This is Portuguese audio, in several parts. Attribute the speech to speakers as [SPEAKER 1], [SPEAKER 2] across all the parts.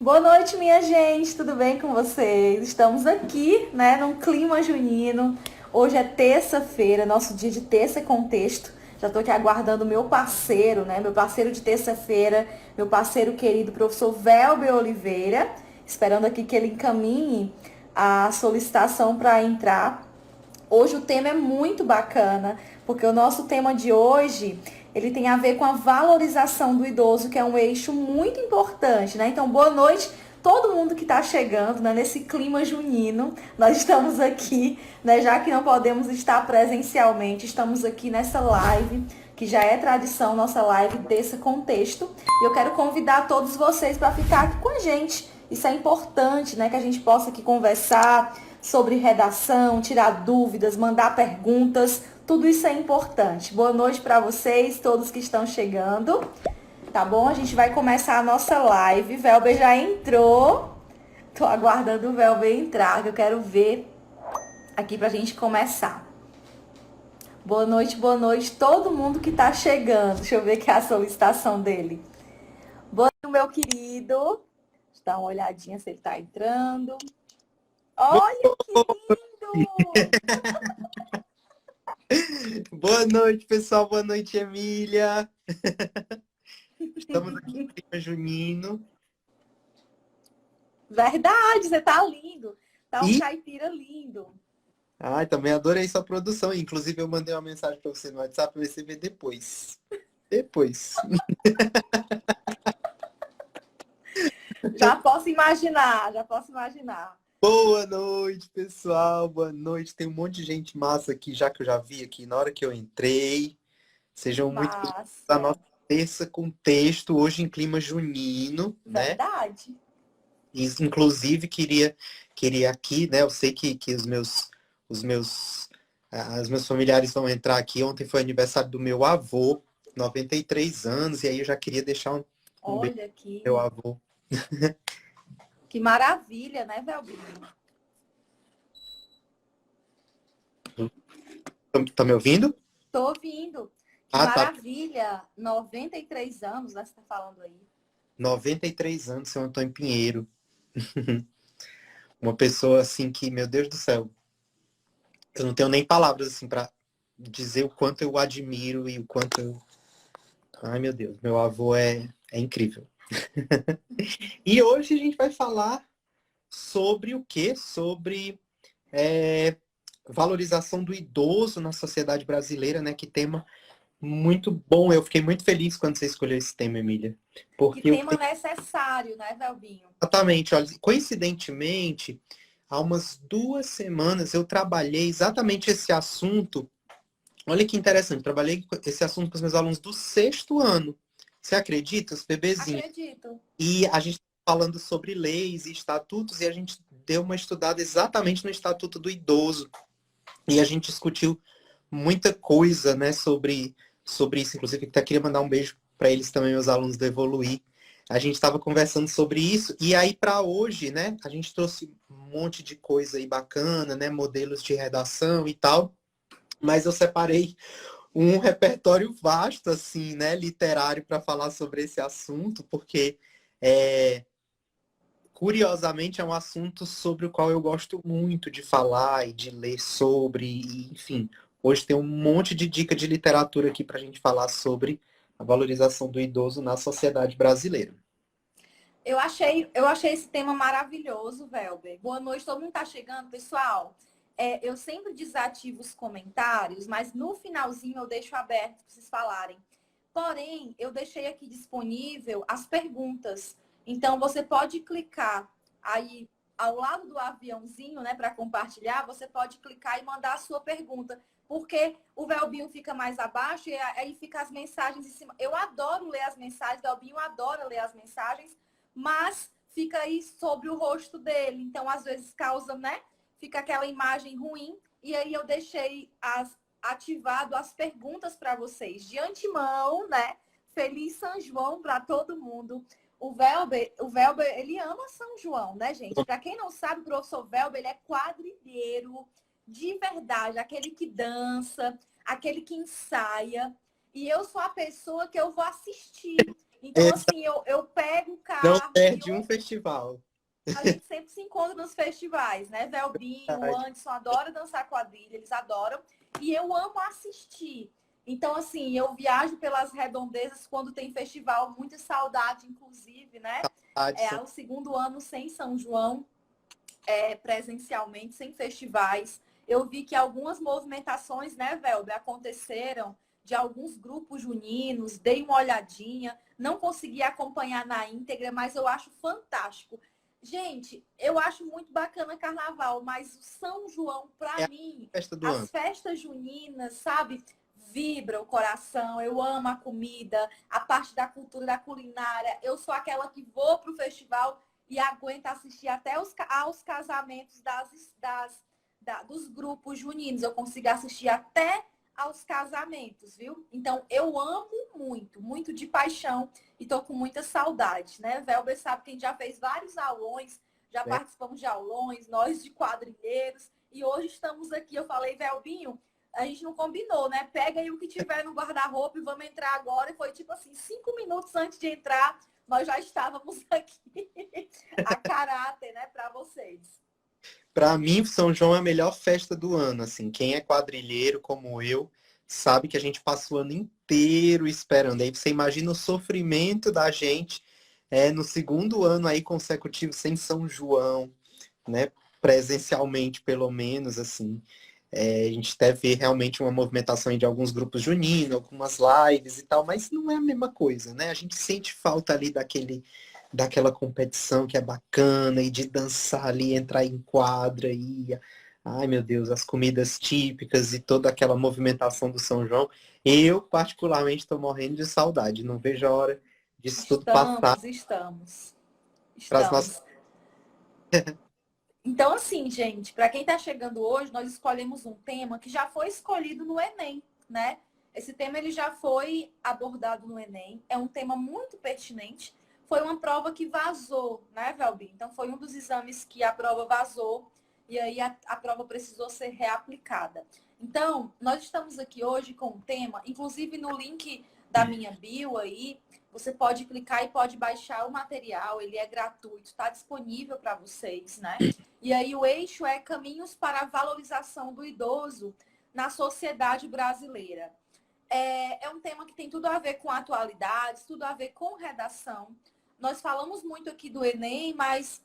[SPEAKER 1] Boa noite, minha gente, tudo bem com vocês? Estamos aqui, né, num clima junino. Hoje é terça-feira, nosso dia de terça contexto. Já estou aqui aguardando o meu parceiro, né, meu parceiro de terça-feira, meu parceiro querido, professor Velber Oliveira, esperando aqui que ele encaminhe a solicitação para entrar. Hoje o tema é muito bacana, porque o nosso tema de hoje, ele tem a ver com a valorização do idoso, que é um eixo muito importante, né? Então, boa noite todo mundo que está chegando, né, nesse clima junino. Nós estamos aqui, né, já que não podemos estar presencialmente, estamos aqui nessa live, que já é tradição, nossa live desse contexto. E eu quero convidar todos vocês para ficar aqui com a gente. Isso é importante, né, que a gente possa aqui conversar sobre redação, tirar dúvidas, mandar perguntas, tudo isso é importante. Boa noite para vocês, todos que estão chegando. Tá bom? A gente vai começar a nossa live. Velber já entrou. Tô aguardando o Velber entrar, que eu quero ver aqui pra gente começar. Boa noite, todo mundo que tá chegando. Deixa eu ver aqui a solicitação dele. Boa noite, meu querido. Deixa eu dar uma olhadinha se ele tá entrando. Olha que lindo!
[SPEAKER 2] Boa noite, pessoal. Boa noite, Emília. Estamos aqui no clima junino.
[SPEAKER 1] Verdade, você tá lindo. Tá um
[SPEAKER 2] E,
[SPEAKER 1] caipira lindo.
[SPEAKER 2] também adorei sua produção. Inclusive, eu mandei uma mensagem para você no WhatsApp, você vê depois. Depois.
[SPEAKER 1] Já posso imaginar, já posso imaginar.
[SPEAKER 2] Boa noite, pessoal. Boa noite. Tem um monte de gente massa aqui, já que eu já vi aqui na hora que eu entrei.
[SPEAKER 1] Que
[SPEAKER 2] Sejam muito bem-vindos à
[SPEAKER 1] massa.
[SPEAKER 2] nossa terça com texto, hoje em clima junino, né?
[SPEAKER 1] Verdade.
[SPEAKER 2] Inclusive, queria aqui, né? Eu sei que os meus, os meus familiares vão entrar aqui. Ontem foi aniversário do meu avô, 93 anos, e aí eu já queria deixar um beijo
[SPEAKER 1] Olha
[SPEAKER 2] pro meu
[SPEAKER 1] que,
[SPEAKER 2] avô.
[SPEAKER 1] que maravilha, né, Velbinho?
[SPEAKER 2] Tá me ouvindo?
[SPEAKER 1] Tô ouvindo. Que
[SPEAKER 2] Ah, tá.
[SPEAKER 1] maravilha. 93 anos, né, você tá falando aí.
[SPEAKER 2] 93 anos, seu Antônio Pinheiro. Uma pessoa assim que, meu Deus do céu, eu não tenho nem palavras assim para dizer o quanto eu admiro e o quanto eu. Ai, meu Deus, meu avô é incrível. E hoje a gente vai falar sobre o quê? Sobre é, valorização do idoso na sociedade brasileira, né? Que tema muito bom. Eu fiquei muito feliz quando você escolheu esse tema, Emília.
[SPEAKER 1] Que
[SPEAKER 2] Porque eu
[SPEAKER 1] tema necessário, né, Velbinho?
[SPEAKER 2] exatamente, olha, coincidentemente, há umas 2 semanas eu trabalhei exatamente esse assunto. Olha que interessante, trabalhei esse assunto com os meus alunos do 6º ano. Você acredita? Os bebezinhos.
[SPEAKER 1] Acredito.
[SPEAKER 2] E a gente tá falando sobre leis e estatutos, e a gente deu uma estudada exatamente no Estatuto do Idoso. E a gente discutiu muita coisa, né, sobre isso. Inclusive, até queria mandar um beijo para eles também, meus alunos do Evoluir. A gente estava conversando sobre isso. E aí, para hoje, né, a gente trouxe um monte de coisa aí bacana, né, modelos de redação e tal. Mas eu separei um repertório vasto, assim, né, literário para falar sobre esse assunto, porque é, curiosamente, é um assunto sobre o qual eu gosto muito de falar e de ler sobre, e, enfim. Hoje tem um monte de dica de literatura aqui para a gente falar sobre a valorização do idoso na sociedade brasileira.
[SPEAKER 1] Eu achei esse tema maravilhoso, Velber. Boa noite, todo mundo tá chegando, pessoal. Eu sempre desativo os comentários, mas no finalzinho eu deixo aberto para vocês falarem. Porém, eu deixei aqui disponível as perguntas. Então, você pode clicar aí ao lado do aviãozinho, né, para compartilhar, você pode clicar e mandar a sua pergunta. Porque o Velbinho fica mais abaixo e aí fica as mensagens em cima. Eu adoro ler as mensagens, o Velbinho adora ler as mensagens, mas fica aí sobre o rosto dele. Então, às vezes, causa, né? Fica aquela imagem ruim. E aí eu deixei ativado as perguntas para vocês. De antemão, né? Feliz São João para todo mundo. O Velber, ele ama São João, né, gente? Para quem não sabe, o professor Velber, ele é quadrilheiro de verdade, aquele que dança, aquele que ensaia. E eu sou a pessoa que eu vou assistir. Então, assim, eu pego o
[SPEAKER 2] Não
[SPEAKER 1] carro e
[SPEAKER 2] perde um festival.
[SPEAKER 1] a gente sempre se encontra nos festivais, né? Velbinho, o Anderson adora dançar quadrilha, eles adoram. E eu amo assistir. Então, assim, eu viajo pelas redondezas quando tem festival, muita saudade, inclusive, né? É
[SPEAKER 2] Adson.
[SPEAKER 1] o segundo ano sem São João, presencialmente, sem festivais. Eu vi que algumas movimentações, né, Velber, aconteceram de alguns grupos juninos, dei uma olhadinha, não consegui acompanhar na íntegra, mas eu acho fantástico. Gente, eu acho muito bacana carnaval, mas o São João,
[SPEAKER 2] É
[SPEAKER 1] para
[SPEAKER 2] a
[SPEAKER 1] mim,
[SPEAKER 2] festa do ano.
[SPEAKER 1] as festas juninas, sabe? Vibra o coração, eu amo a comida, a parte da cultura, da culinária. Eu sou aquela que vou pro festival e aguenta assistir até aos casamentos dos grupos juninos. Eu consigo assistir até aos casamentos, viu? Então, eu amo muito, muito de paixão e tô com muita saudade, né? Velber sabe que a gente já fez vários aulões, já
[SPEAKER 2] Né?
[SPEAKER 1] participamos de aulões, nós de quadrilheiros, e hoje estamos aqui. Eu falei, Velbinho, a gente não combinou, né? Pega aí o que tiver no guarda-roupa e vamos entrar agora. E foi tipo assim, 5 minutos antes de entrar, nós já estávamos aqui a caráter, né, para vocês.
[SPEAKER 2] Para mim, São João é a melhor festa do ano, assim. Quem é quadrilheiro como eu, sabe que a gente passa o ano inteiro esperando. Aí você imagina o sofrimento da gente no segundo ano aí consecutivo sem São João, né? Presencialmente, pelo menos, assim. A gente até vê realmente uma movimentação aí de alguns grupos juninos, algumas lives e tal, mas não é a mesma coisa, né? A gente sente falta ali daquela competição que é bacana e de dançar ali, entrar em quadra e, ai meu Deus, as comidas típicas e toda aquela movimentação do São João. Eu, particularmente, estou morrendo de saudade. Não vejo a hora disso tudo passar
[SPEAKER 1] Estamos.
[SPEAKER 2] para as nossas.
[SPEAKER 1] Estamos. Então, assim, gente, para quem está chegando hoje, nós escolhemos um tema que já foi escolhido no Enem, né? Esse tema ele já foi abordado no Enem, é um tema muito pertinente. Foi uma prova que vazou, né, Velbi? Então, foi um dos exames que a prova vazou e aí a prova precisou ser reaplicada. Então, nós estamos aqui hoje com um tema, inclusive no link da minha bio aí, você pode clicar e pode baixar o material, ele é gratuito, está disponível para vocês, né? E aí o eixo é caminhos para a valorização do idoso na sociedade brasileira. É um tema que tem tudo a ver com atualidades, tudo a ver com redação. Nós falamos muito aqui do Enem, mas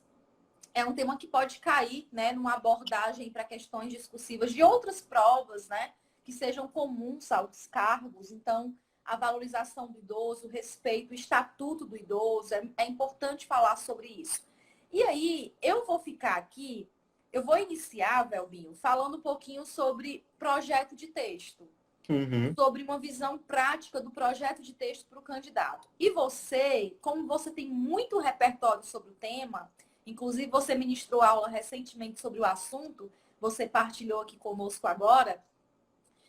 [SPEAKER 1] é um tema que pode cair, né, numa abordagem para questões discursivas de outras provas, né, que sejam comuns aos cargos. Então, a valorização do idoso, o respeito, o estatuto do idoso, é importante falar sobre isso. E aí, eu vou ficar aqui, eu vou iniciar, Velbinho, falando um pouquinho sobre projeto de texto,
[SPEAKER 2] Uhum.
[SPEAKER 1] sobre uma visão prática do projeto de texto para o candidato. E você, como você tem muito repertório sobre o tema, inclusive você ministrou aula recentemente sobre o assunto, você partilhou aqui conosco agora,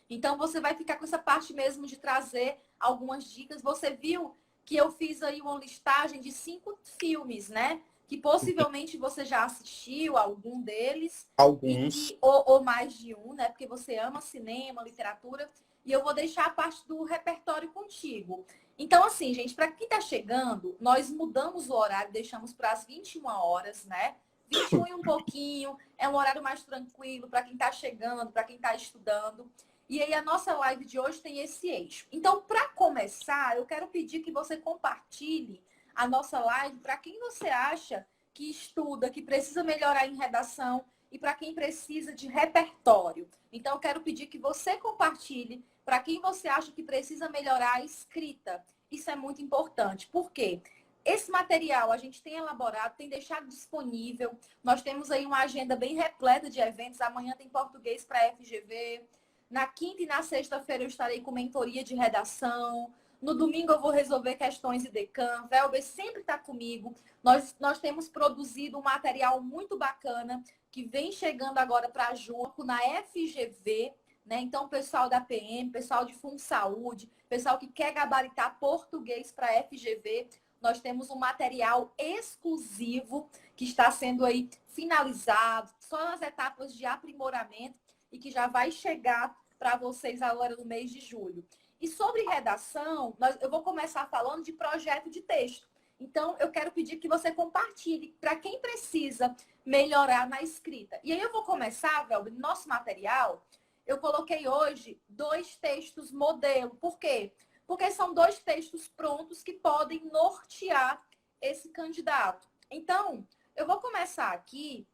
[SPEAKER 1] então você vai ficar com essa parte mesmo de trazer algumas dicas. Você viu que eu fiz aí uma listagem de 5 filmes, né? Que possivelmente você já assistiu algum deles, e
[SPEAKER 2] Alguns.
[SPEAKER 1] que, ou mais de um, né? Porque você ama cinema, literatura, e eu vou deixar a parte do repertório contigo. Então, assim, gente, para quem está chegando, nós mudamos o horário, deixamos para as 21 horas, né? 21 e um pouquinho, é um horário mais tranquilo para quem está chegando, para quem está estudando. E aí a nossa live de hoje tem esse eixo. Então, para começar, eu quero pedir que você compartilhe a nossa live para quem você acha que estuda, que precisa melhorar em redação e para quem precisa de repertório. Então, eu quero pedir que você compartilhe para quem você acha que precisa melhorar a escrita. Isso é muito importante. Por quê? Esse material a gente tem elaborado, tem deixado disponível. Nós temos aí uma agenda bem repleta de eventos. Amanhã tem português para a FGV. Na quinta e na sexta-feira eu estarei com mentoria de redação. No domingo eu vou resolver questões IDECAM. Velber sempre está comigo. Nós temos produzido um material muito bacana que vem chegando agora para a Juco na FGV. Né? Então, pessoal da PM, pessoal de Fundo Saúde, pessoal que quer gabaritar português para a FGV, nós temos um material exclusivo que está sendo aí finalizado, só nas etapas de aprimoramento e que já vai chegar para vocês agora no mês de julho. E sobre redação, eu vou começar falando de projeto de texto. Então, eu quero pedir que você compartilhe para quem precisa melhorar na escrita. E aí eu vou começar, Velber, no nosso material, eu coloquei hoje 2 textos modelo. Por quê? Porque são 2 textos prontos que podem nortear esse candidato. Então, eu vou começar aqui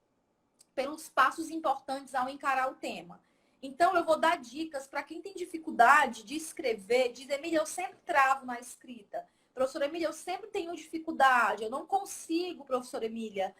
[SPEAKER 1] pelos passos importantes ao encarar o tema. Então, eu vou dar dicas para quem tem dificuldade de escrever, diz, Emília, eu sempre travo na escrita. Professora Emília, eu sempre tenho dificuldade, eu não consigo, professora Emília.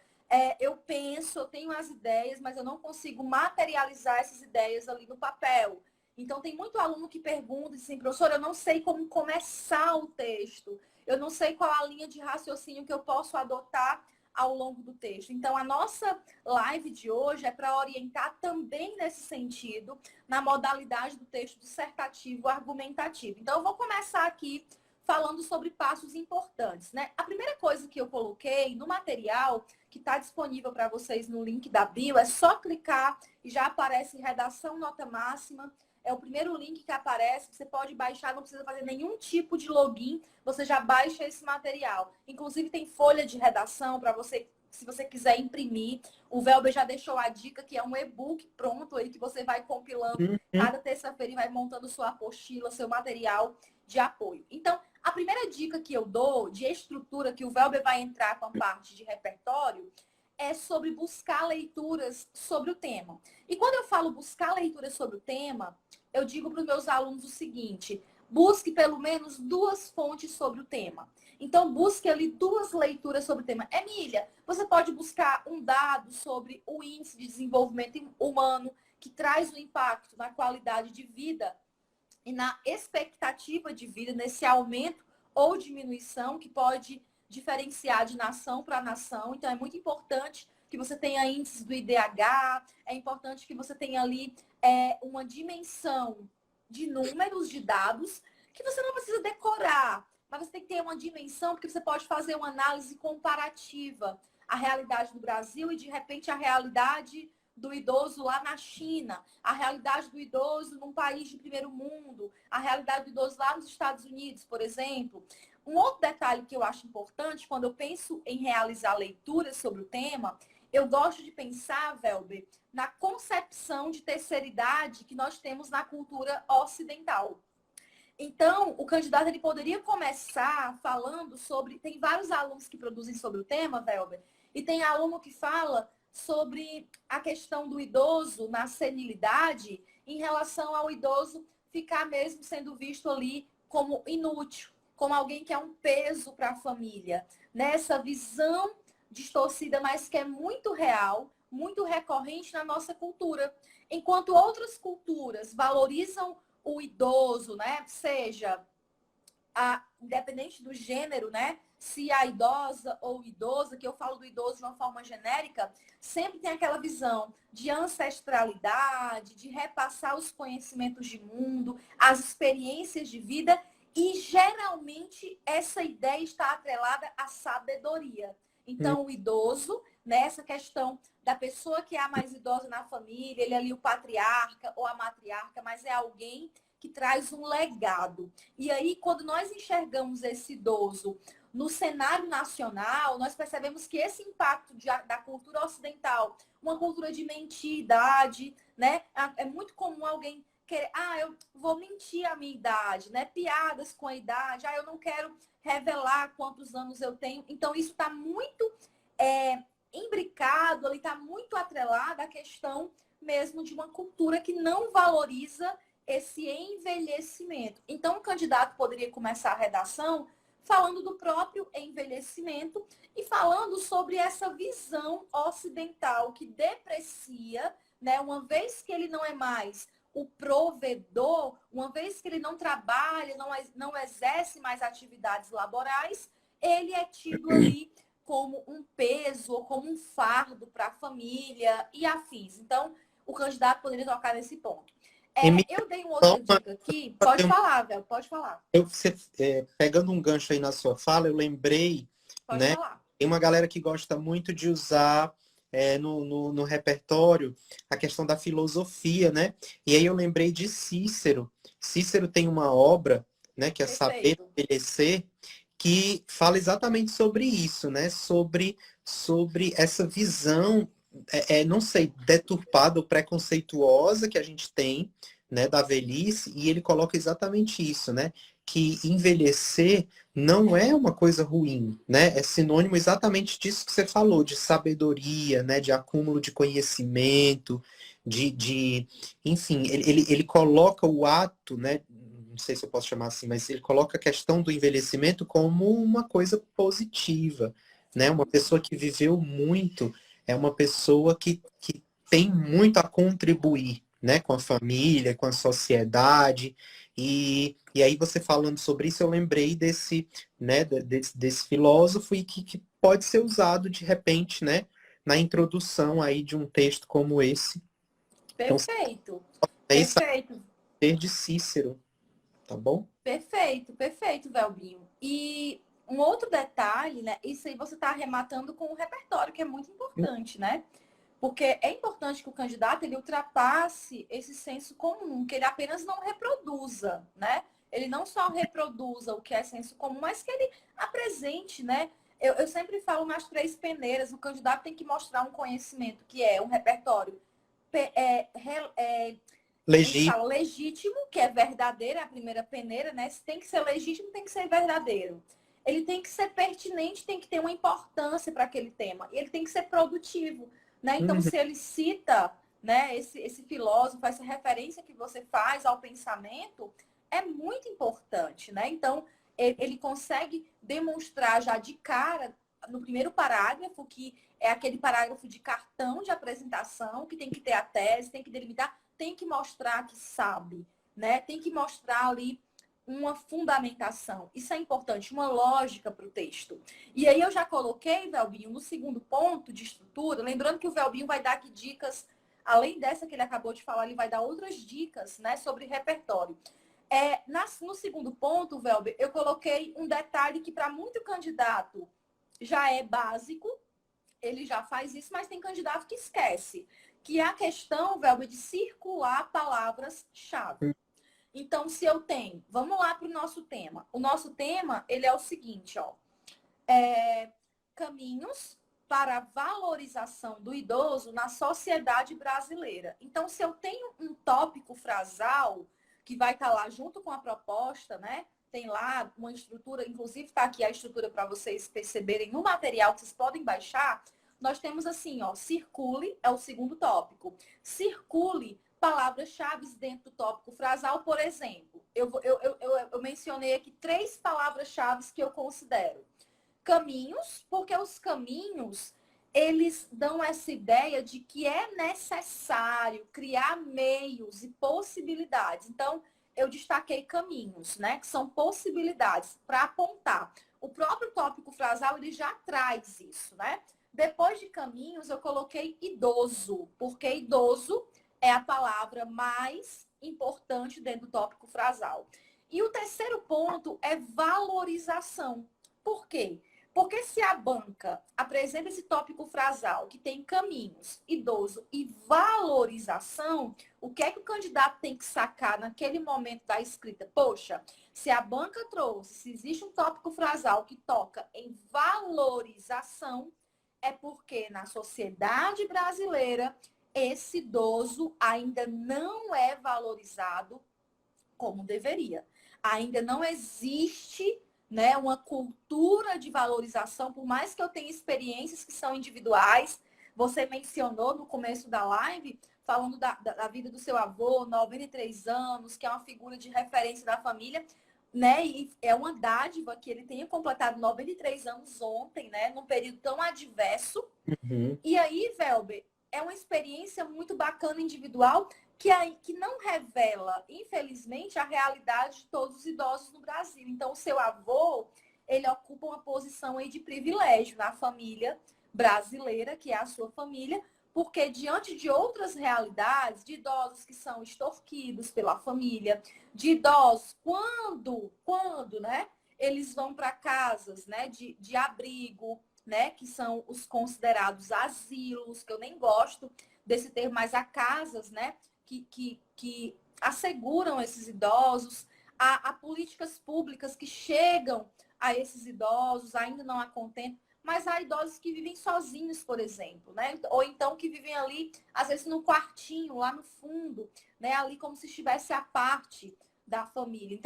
[SPEAKER 1] Eu penso, eu tenho as ideias, mas eu não consigo materializar essas ideias ali no papel. Então, tem muito aluno que pergunta assim, professora, eu não sei como começar o texto, eu não sei qual a linha de raciocínio que eu posso adotar ao longo do texto. Então, a nossa live de hoje é para orientar também nesse sentido, na modalidade do texto dissertativo argumentativo. Então, eu vou começar aqui falando sobre passos importantes, né? A primeira coisa que eu coloquei no material, que está disponível para vocês no link da bio, é só clicar e já aparece redação nota máxima. É o primeiro link que aparece, você pode baixar, não precisa fazer nenhum tipo de login, você já baixa esse material. Inclusive tem folha de redação para você, se você quiser imprimir. O Velber já deixou a dica que é um e-book pronto aí que você vai compilando cada terça-feira e vai montando sua apostila, seu material de apoio. Então, a primeira dica que eu dou de estrutura, que o Velber vai entrar com a parte de repertório, é sobre buscar leituras sobre o tema. E quando eu falo buscar leituras sobre o tema, eu digo para os meus alunos o seguinte: busque pelo menos 2 fontes sobre o tema. Então, busque ali 2 leituras sobre o tema. Emília, você pode buscar um dado sobre o índice de desenvolvimento humano, que traz o impacto na qualidade de vida e na expectativa de vida, nesse aumento ou diminuição que pode diferenciar de nação para nação. Então, é muito importante que você tenha índices do IDH, é importante que você tenha ali uma dimensão de números, de dados, que você não precisa decorar, mas você tem que ter uma dimensão, porque você pode fazer uma análise comparativa à realidade do Brasil e, de repente, à realidade do idoso lá na China, a realidade do idoso num país de primeiro mundo, a realidade do idoso lá nos Estados Unidos, por exemplo. Um outro detalhe que eu acho importante, quando eu penso em realizar leituras sobre o tema, eu gosto de pensar, Velber, na concepção de terceira idade que nós temos na cultura ocidental. Então, o candidato ele poderia começar falando sobre... Tem vários alunos que produzem sobre o tema, Velber, e tem aluno que fala sobre a questão do idoso na senilidade em relação ao idoso ficar mesmo sendo visto ali como inútil, como alguém que é um peso para a família. Nessa visão distorcida, mas que é muito real, muito recorrente na nossa cultura. Enquanto outras culturas valorizam o idoso, né? Seja independente do gênero, né? Se a idosa ou idosa, que eu falo do idoso de uma forma genérica, sempre tem aquela visão de ancestralidade, de repassar os conhecimentos de mundo, as experiências de vida, e geralmente essa ideia está atrelada à sabedoria. Então, o idoso, nessa questão da pessoa que é a mais idosa na família, ele é ali o patriarca ou a matriarca, mas é alguém que traz um legado. E aí, quando nós enxergamos esse idoso no cenário nacional, nós percebemos que esse impacto da cultura ocidental, uma cultura de mentir-idade, né? É muito comum alguém querer, eu vou mentir a minha idade, né? Piadas com a idade, eu não quero revelar quantos anos eu tenho. Então, isso está muito imbricado, está muito atrelado à questão mesmo de uma cultura que não valoriza esse envelhecimento. Então, o candidato poderia começar a redação falando do próprio envelhecimento e falando sobre essa visão ocidental que deprecia, né? Uma vez que ele não é mais o provedor, uma vez que ele não trabalha, não exerce mais atividades laborais, ele é tido ali como um peso ou como um fardo para a família e afins. Então, o candidato poderia tocar nesse ponto. Eu dei uma outra dica aqui. Pode falar, Vel, pode falar.
[SPEAKER 2] Pegando um gancho aí na sua fala, eu lembrei,
[SPEAKER 1] pode falar.
[SPEAKER 2] Tem uma galera que gosta muito de usar no repertório a questão da filosofia, né? E aí eu lembrei de Cícero. Cícero tem uma obra, né, que é Saber
[SPEAKER 1] Perfeito.
[SPEAKER 2] Envelhecer, que fala exatamente sobre isso, né? Sobre essa visão, não sei, deturpada ou preconceituosa que a gente tem, né, da velhice, e ele coloca exatamente isso, né? Que envelhecer não é uma coisa ruim, né? É sinônimo exatamente disso que você falou, de sabedoria, né? De acúmulo de conhecimento, enfim, ele coloca o ato, né? Não sei se eu posso chamar assim, mas ele coloca a questão do envelhecimento como uma coisa positiva, né? Uma pessoa que viveu muito é uma pessoa que tem muito a contribuir, né? Com a família, com a sociedade. E aí você falando sobre isso, eu lembrei desse, né, desse filósofo e que pode ser usado de repente, né, na introdução aí de um texto como esse. Então,
[SPEAKER 1] Perfeito.
[SPEAKER 2] aí
[SPEAKER 1] Perfeito.
[SPEAKER 2] saber de Cícero, tá bom?
[SPEAKER 1] Perfeito, perfeito, Velbinho. E um outro detalhe, né? Isso aí você está arrematando com o repertório, que é muito importante, né? Porque é importante que o candidato ele ultrapasse esse senso comum, que ele apenas não reproduza, né? Ele não só reproduza o que é senso comum, mas que ele apresente, né? Eu sempre falo nas três peneiras, o candidato tem que mostrar um conhecimento, que é um repertório a gente
[SPEAKER 2] Legítimo.
[SPEAKER 1] fala legítimo, que é verdadeiro, é a primeira peneira, né? Se tem que ser legítimo, tem que ser verdadeiro. Ele tem que ser pertinente, tem que ter uma importância para aquele tema. E ele tem que ser produtivo, né? Então,
[SPEAKER 2] Uhum.
[SPEAKER 1] se ele cita, né, esse filósofo, essa referência que você faz ao pensamento, é muito importante, né? Então, ele consegue demonstrar já de cara, no primeiro parágrafo, que é aquele parágrafo de cartão de apresentação, que tem que ter a tese, tem que delimitar, tem que mostrar que sabe, né? Tem que mostrar ali uma fundamentação. Isso é importante, uma lógica para o texto. E aí eu já coloquei, Velbinho, no segundo ponto de estrutura, lembrando que o Velbinho vai dar aqui dicas, além dessa que ele acabou de falar, ele vai dar outras dicas, né, sobre repertório. No segundo ponto, Velber, eu coloquei um detalhe que para muito candidato já é básico, ele já faz isso, mas tem candidato que esquece, que é a questão, Velber, de circular palavras-chave. Então, se eu tenho, vamos lá para o nosso tema. O nosso tema, ele é o seguinte, ó, caminhos para a valorização do idoso na sociedade brasileira. Então, se eu tenho um tópico frasal que vai estar lá junto com a proposta, né? Tem lá uma estrutura, inclusive está aqui a estrutura para vocês perceberem no material que vocês podem baixar. Nós temos assim, ó, circule é o segundo tópico. Circule palavras-chave dentro do tópico frasal, por exemplo. Eu mencionei aqui 3 palavras-chave que eu considero. Caminhos, porque os caminhos, eles dão essa ideia de que é necessário criar meios e possibilidades. Então, eu destaquei caminhos, né? Que são possibilidades para apontar. O próprio tópico frasal, ele já traz isso, né? Depois de caminhos, eu coloquei idoso, porque idoso é a palavra mais importante dentro do tópico frasal. E o terceiro ponto é valorização. Por quê? Porque se a banca apresenta esse tópico frasal, que tem caminhos, idoso e valorização, o que é que o candidato tem que sacar naquele momento da escrita? Poxa, se a banca trouxe, se existe um tópico frasal que toca em valorização, é porque na sociedade brasileira esse idoso ainda não é valorizado como deveria. Ainda não existe, né, uma cultura de valorização, por mais que eu tenha experiências que são individuais. Você mencionou no começo da live, falando da vida do seu avô, 93 anos, que é uma figura de referência da família, né? E é uma dádiva que ele tenha completado 93 anos ontem, né? Num período tão adverso.
[SPEAKER 2] Uhum.
[SPEAKER 1] E aí, Velber, é uma experiência muito bacana individual que não revela, infelizmente, a realidade de todos os idosos no Brasil. Então, o seu avô, ele ocupa uma posição aí de privilégio na família brasileira, que é a sua família, porque diante de outras realidades, de idosos que são extorquidos pela família, de idosos, quando, né, eles vão para casas, né, de abrigo, né, que são os considerados asilos, que eu nem gosto desse termo, mas há casas, né, que asseguram esses idosos, há políticas públicas que chegam a esses idosos, ainda não há contento, mas há idosos que vivem sozinhos, por exemplo, né? Ou então que vivem ali, às vezes, num quartinho, lá no fundo, né? Ali como se estivesse à parte da família.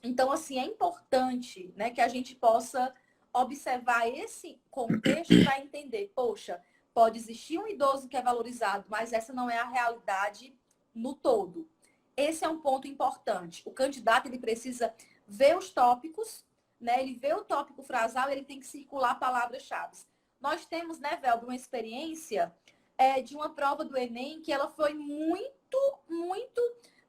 [SPEAKER 1] Então, assim, é importante, né, que a gente possa observar esse contexto para entender, poxa, pode existir um idoso que é valorizado, mas essa não é a realidade no todo. Esse é um ponto importante. O candidato, ele precisa ver os tópicos, né? Ele vê o tópico frasal, ele tem que circular palavras-chave. Nós temos, né, Velber, uma experiência de uma prova do Enem que ela foi muito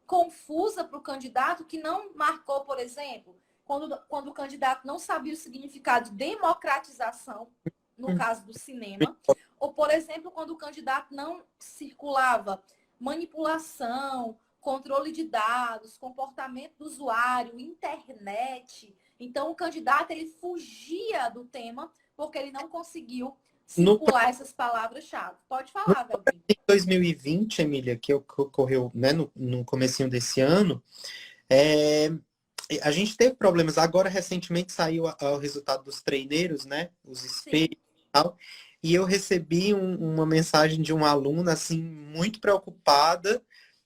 [SPEAKER 1] confusa para o candidato, que não marcou, por exemplo, quando o candidato não sabia o significado de democratização, no caso do cinema, ou, por exemplo, quando o candidato não circulava manipulação, controle de dados, comportamento do usuário, internet. Então, o candidato ele fugia do tema porque ele não conseguiu
[SPEAKER 2] No,
[SPEAKER 1] circular essas palavras-chave. Pode
[SPEAKER 2] no
[SPEAKER 1] falar, Velbinho.
[SPEAKER 2] em 2020, Emília, que ocorreu, né, no comecinho desse ano, é, a gente teve problemas. Agora, recentemente, saiu o resultado dos treineiros, né? Os
[SPEAKER 1] Sim.
[SPEAKER 2] espelhos e tal. E eu recebi uma mensagem de uma aluna, assim, muito preocupada,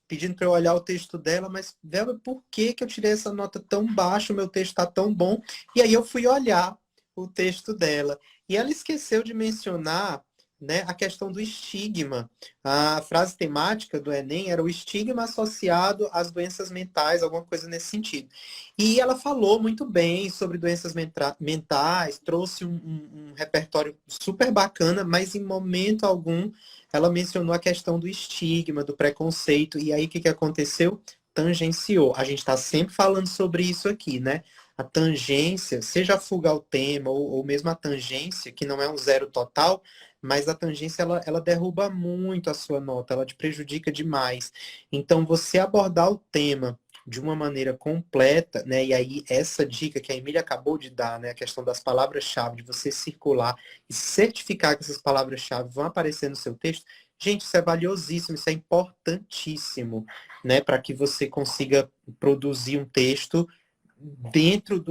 [SPEAKER 2] pedindo para eu olhar o texto dela, mas, Velma, por que que eu tirei essa nota tão baixa? O meu texto está tão bom. E aí eu fui olhar o texto dela. E ela esqueceu de mencionar, né, a questão do estigma. A frase temática do Enem era o estigma associado às doenças mentais, alguma coisa nesse sentido. E ela falou muito bem sobre doenças mentais, trouxe um repertório super bacana, mas em momento algum ela mencionou a questão do estigma, do preconceito. E aí o que, que aconteceu? Tangenciou. A gente está sempre falando sobre isso aqui, né? A tangência, seja a fuga ao tema ou mesmo a tangência, que não é um zero total, mas a tangência ela derruba muito a sua nota, ela te prejudica demais. Então, você abordar o tema de uma maneira completa, né? E aí, essa dica que a Emília acabou de dar, né? A questão das palavras-chave, de você circular e certificar que essas palavras-chave vão aparecer no seu texto. Gente, isso é valiosíssimo, isso é importantíssimo, né? Para que você consiga produzir um texto dentro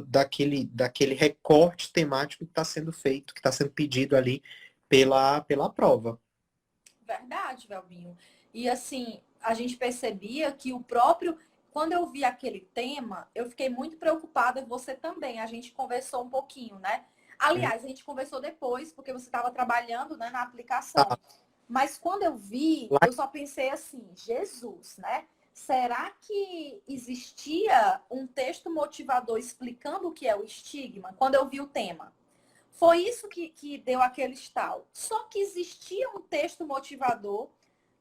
[SPEAKER 2] daquele recorte temático que está sendo feito, que está sendo pedido ali pela prova.
[SPEAKER 1] Verdade, Velbinho. E assim, a gente percebia que o próprio. Quando eu vi aquele tema, eu fiquei muito preocupada, você também. A gente conversou um pouquinho, né? Aliás, a gente conversou depois, porque você estava trabalhando, né, na aplicação.
[SPEAKER 2] Tá.
[SPEAKER 1] Mas quando eu vi,
[SPEAKER 2] Lá,
[SPEAKER 1] eu só pensei assim, Jesus, né? Será que existia um texto motivador explicando o que é o estigma? Quando eu vi o tema. Foi isso que deu aquele estalo. Só que existia um texto motivador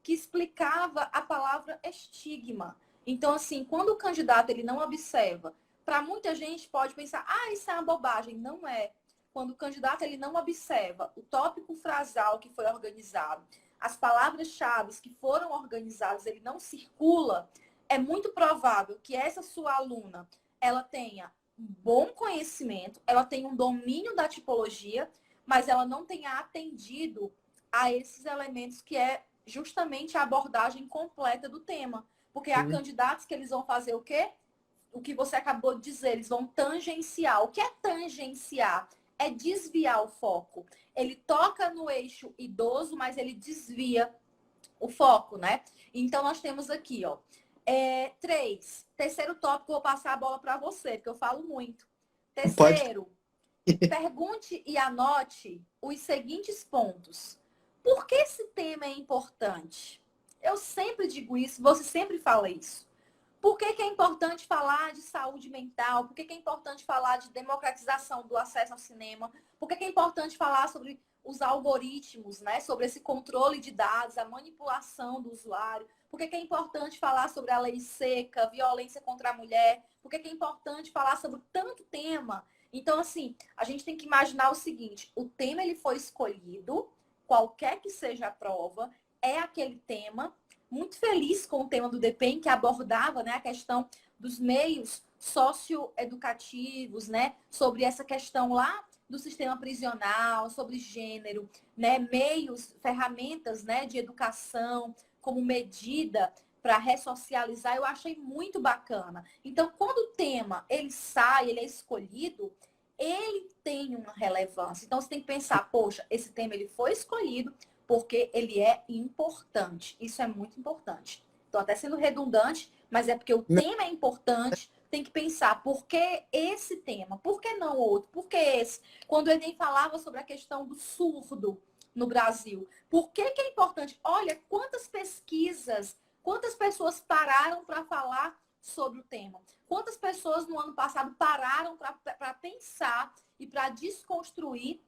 [SPEAKER 1] que explicava a palavra estigma. Então, assim, quando o candidato ele não observa, para muita gente pode pensar, isso é uma bobagem. Não é. Quando o candidato ele não observa o tópico frasal que foi organizado, as palavras-chave que foram organizadas, ele não circula, é muito provável que essa sua aluna ela tenha um bom conhecimento, ela tem um domínio da tipologia, mas ela não tenha atendido a esses elementos que é justamente a abordagem completa do tema. Porque há candidatos que eles vão fazer o quê? O que você acabou de dizer, eles vão tangenciar. O que é tangenciar? É desviar o foco. Ele toca no eixo idoso, mas ele desvia o foco, né? Então, nós temos aqui, ó, 3. Terceiro tópico, vou passar a bola para você, porque eu falo muito.
[SPEAKER 2] pode.
[SPEAKER 1] Terceiro, pergunte e anote os seguintes pontos. Por que esse tema é importante? Eu sempre digo isso, você sempre fala isso. Por que, que é importante falar de saúde mental? Por que, que é importante falar de democratização do acesso ao cinema? Por que, que é importante falar sobre os algoritmos, né? Sobre esse controle de dados, a manipulação do usuário? Por que, que é importante falar sobre a lei seca, violência contra a mulher? Por que, que é importante falar sobre tanto tema? Então, assim, a gente tem que imaginar o seguinte: o tema ele foi escolhido, qualquer que seja a prova, é aquele tema. Muito feliz com o tema do DPEM, que abordava, né, a questão dos meios socioeducativos, né, sobre essa questão lá do sistema prisional, sobre gênero, né, meios, ferramentas, né, de educação como medida para ressocializar, eu achei muito bacana. Então, quando o tema ele sai, ele é escolhido, ele tem uma relevância. Então, você tem que pensar, poxa, esse tema ele foi escolhido porque ele é importante. Isso é muito importante. Estou até sendo redundante, mas é porque o tema é importante. Tem que pensar, por que esse tema? Por que não outro? Por que esse? Quando o Enem falava sobre a questão do surdo no Brasil, por que que é importante? Olha, quantas pesquisas, quantas pessoas pararam para falar sobre o tema? Quantas pessoas no ano passado pararam para pensar e para desconstruir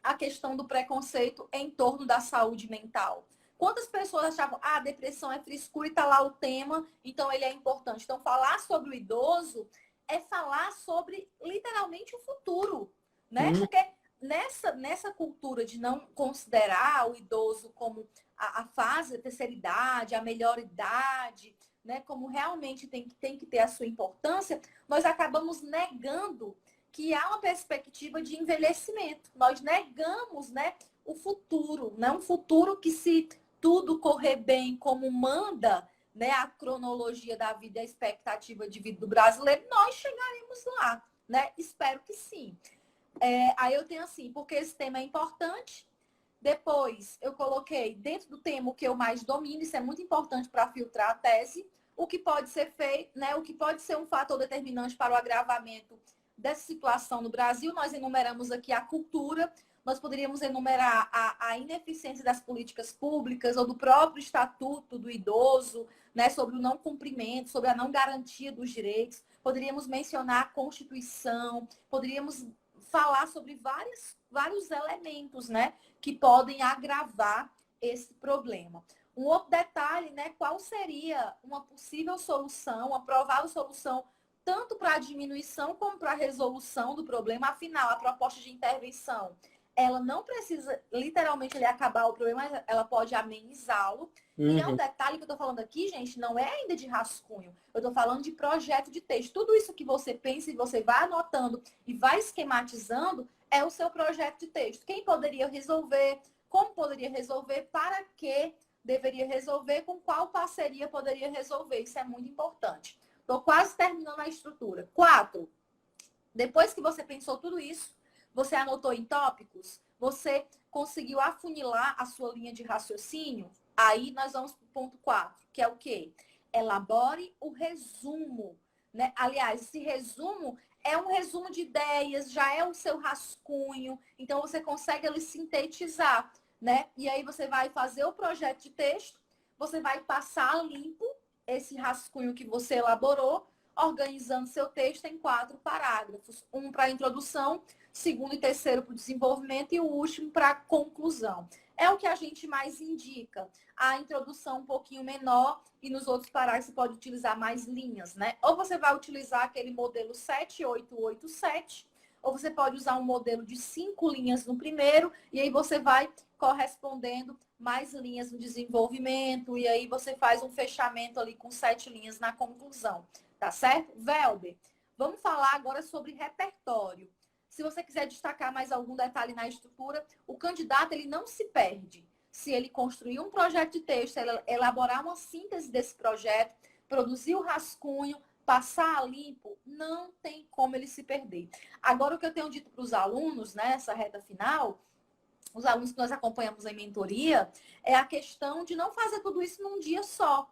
[SPEAKER 1] a questão do preconceito em torno da saúde mental? Quantas pessoas achavam, ah, depressão é frescura e tá lá o tema, então ele é importante. Então, falar sobre o idoso é falar sobre, literalmente, o futuro, né? Porque nessa cultura de não considerar o idoso como a fase da terceira idade, a melhor idade, né? Como realmente tem que ter a sua importância, nós acabamos negando que há uma perspectiva de envelhecimento. Nós negamos, né, o futuro, né? Um futuro que, se tudo correr bem como manda, né, a cronologia da vida, a expectativa de vida do brasileiro, nós chegaremos lá, né? Espero que sim. Aí eu tenho assim, porque esse tema é importante. Depois eu coloquei dentro do tema o que eu mais domino, isso é muito importante para filtrar a tese, o que pode ser feito, né? O que pode ser um fator determinante para o agravamento dessa situação no Brasil. Nós enumeramos aqui a cultura, nós poderíamos enumerar a ineficiência das políticas públicas ou do próprio estatuto do idoso, né? Sobre o não cumprimento, sobre a não garantia dos direitos. Poderíamos mencionar a Constituição, poderíamos falar sobre vários elementos, né, que podem agravar esse problema. Um outro detalhe, né, qual seria uma possível solução, uma provável solução, tanto para a diminuição como para a resolução do problema. Afinal, a proposta de intervenção, ela não precisa literalmente acabar o problema, mas ela pode amenizá-lo. E é um detalhe que eu estou falando aqui, gente, não é ainda de rascunho. Eu estou falando de projeto de texto. Tudo isso que você pensa e você vai anotando e vai esquematizando é o seu projeto de texto. Quem poderia resolver, como poderia resolver, para que deveria resolver, com qual parceria poderia resolver. Isso é muito importante. Estou quase terminando a estrutura. 4. Depois que você pensou tudo isso, você anotou em tópicos, você conseguiu afunilar a sua linha de raciocínio, aí nós vamos para o ponto 4, que é o quê? Elabore o resumo, né? Aliás, esse resumo é um resumo de ideias, já é o seu rascunho, então você consegue ali sintetizar, né? E aí você vai fazer o projeto de texto, você vai passar a limpo esse rascunho que você elaborou, organizando seu texto em 4 parágrafos. Um para a introdução, segundo e terceiro para o desenvolvimento e o último para a conclusão. É o que a gente mais indica. A introdução um pouquinho menor e nos outros parágrafos você pode utilizar mais linhas, né? Ou você vai utilizar aquele modelo 7887, ou você pode usar um modelo de 5 linhas no primeiro, e aí você vai correspondendo mais linhas no desenvolvimento, e aí você faz um fechamento ali com 7 linhas na conclusão. Tá certo? Velber, vamos falar agora sobre repertório. Se você quiser destacar mais algum detalhe na estrutura, o candidato ele não se perde. Se ele construir um projeto de texto, elaborar uma síntese desse projeto, produzir o rascunho, passar a limpo, não tem como ele se perder. Agora, o que eu tenho dito para os alunos, nessa reta final, os alunos que nós acompanhamos em mentoria, é a questão de não fazer tudo isso num dia só.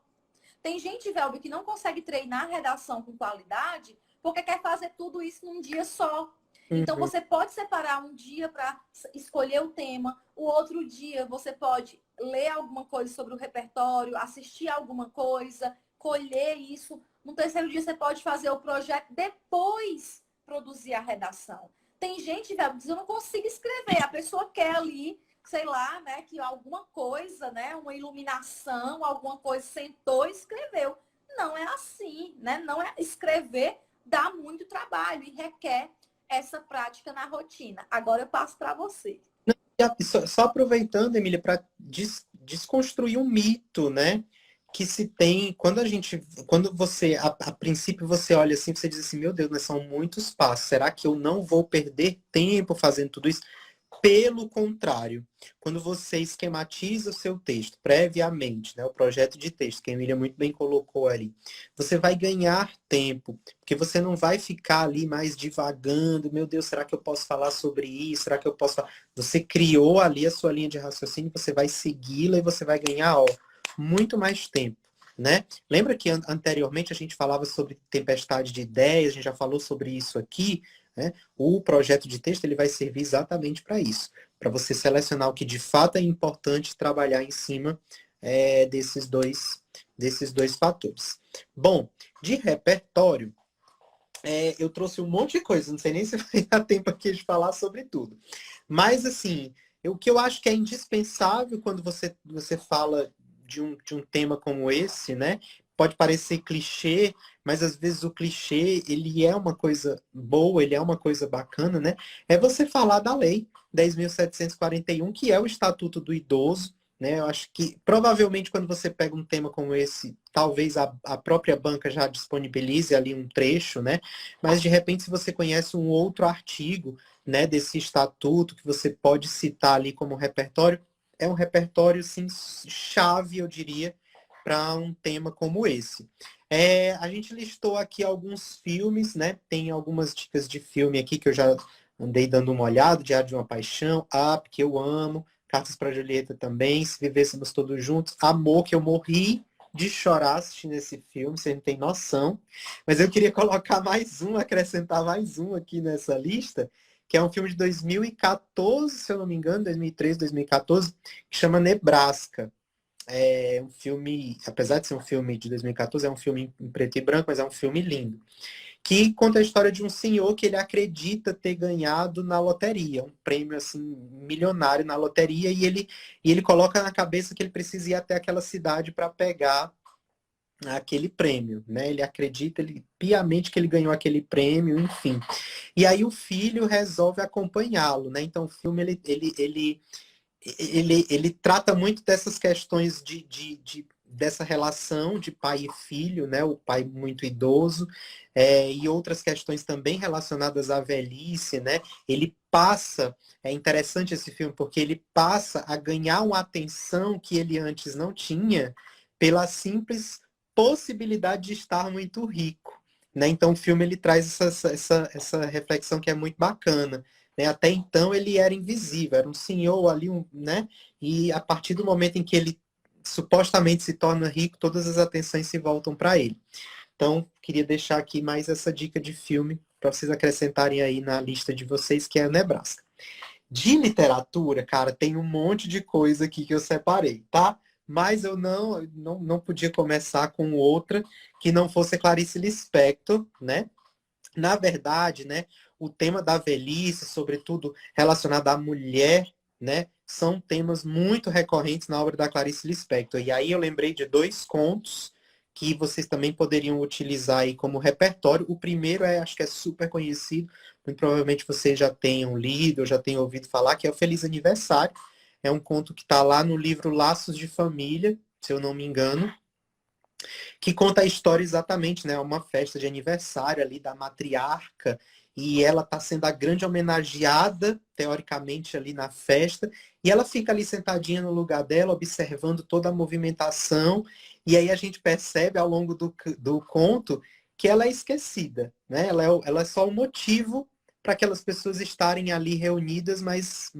[SPEAKER 1] Tem gente, Velbe, que não consegue treinar a redação com qualidade porque quer fazer tudo isso num dia só. Então, você pode separar um dia para escolher o tema, o outro dia você pode ler alguma coisa sobre o repertório, assistir alguma coisa, colher isso. No terceiro dia, você pode fazer o projeto, depois produzir a redação. Tem gente, Velbe, que diz, eu não consigo escrever. A pessoa quer ali, sei lá, né, que alguma coisa, né, uma iluminação, alguma coisa, sentou e escreveu. Não é assim, né? Não é escrever, dá muito trabalho e requer essa prática na rotina. Agora eu passo para você.
[SPEAKER 2] Só aproveitando, Emília, para desconstruir um mito, né? que se tem, quando você, a princípio você olha assim, você diz assim, meu Deus, mas são muitos passos, será que eu não vou perder tempo fazendo tudo isso? Pelo contrário, quando você esquematiza o seu texto previamente, né, o projeto de texto, que a Emília muito bem colocou ali, você vai ganhar tempo, porque você não vai ficar ali mais divagando, meu Deus, será que eu posso falar sobre isso? Será que eu posso falar? Você criou ali a sua linha de raciocínio, você vai segui-la e você vai ganhar, ó, muito mais tempo. Né? Lembra que anteriormente a gente falava sobre tempestade de ideias, a gente já falou sobre isso aqui, né? O projeto de texto ele vai servir exatamente para isso, para você selecionar o que de fato é importante, trabalhar em cima desses dois fatores. Bom, de repertório, eu trouxe um monte de coisa, não sei nem se vai dar tempo aqui de falar sobre tudo. Mas, assim, o que eu acho que é indispensável quando você fala de um tema como esse, né? Pode parecer clichê, mas às vezes o clichê, ele é uma coisa boa, ele é uma coisa bacana, né? É você falar da lei 10.741, que é o Estatuto do Idoso, né? Eu acho que provavelmente quando você pega um tema como esse, talvez a própria banca já disponibilize ali um trecho, né? Mas de repente, se você conhece um outro artigo, né, desse estatuto que você pode citar ali como repertório, é um repertório sim chave, eu diria, para um tema como esse. A gente listou aqui alguns filmes, né? Tem algumas dicas de filme aqui que eu já andei dando uma olhada, Diário de uma Paixão, Up, que eu amo, Cartas para Julieta também, Se Vivêssemos Todos Juntos, Amor, que eu morri de chorar assistindo esse filme, você não tem noção. Mas eu queria colocar mais um, acrescentar mais um aqui nessa lista, que é um filme de 2014, se eu não me engano, 2013, 2014, que chama Nebraska. É um filme, apesar de ser um filme de 2014, é um filme em preto e branco, mas é um filme lindo. Que conta a história de um senhor que ele acredita ter ganhado na loteria, um prêmio assim milionário na loteria, e ele coloca na cabeça que ele precisa ir até aquela cidade para pegar aquele prêmio, né? Ele acredita ele, piamente que ele ganhou aquele prêmio, enfim. E aí o filho resolve acompanhá-lo, né? Então o filme ele trata muito dessas questões dessa relação de pai e filho, né? O pai muito idoso, e outras questões também relacionadas à velhice, né? Ele passa, é interessante esse filme, porque ele passa a ganhar uma atenção que ele antes não tinha pela simples possibilidade de estar muito rico. Né? Então o filme ele traz essa reflexão que é muito bacana. Né? Até então ele era invisível, era um senhor ali, né? E a partir do momento em que ele supostamente se torna rico, todas as atenções se voltam para ele. Então, queria deixar aqui mais essa dica de filme para vocês acrescentarem aí na lista de vocês, que é a Nebraska. De literatura, cara, tem um monte de coisa aqui que eu separei, tá? Mas eu não podia começar com outra que não fosse a Clarice Lispector, né? Na verdade, né, o tema da velhice, sobretudo relacionado à mulher, né, são temas muito recorrentes na obra da Clarice Lispector. E aí eu lembrei de dois contos que vocês também poderiam utilizar aí como repertório. O primeiro acho que é super conhecido, muito provavelmente vocês já tenham lido ou já tenham ouvido falar, que é o Feliz Aniversário. É um conto que está lá no livro Laços de Família, se eu não me engano, que conta a história exatamente, né? Uma festa de aniversário ali da matriarca, e ela está sendo a grande homenageada, teoricamente, ali na festa, e ela fica ali sentadinha no lugar dela, observando toda a movimentação, e aí a gente percebe ao longo do conto que ela é esquecida, né? Ela é só o motivo para aquelas pessoas estarem ali reunidas, mas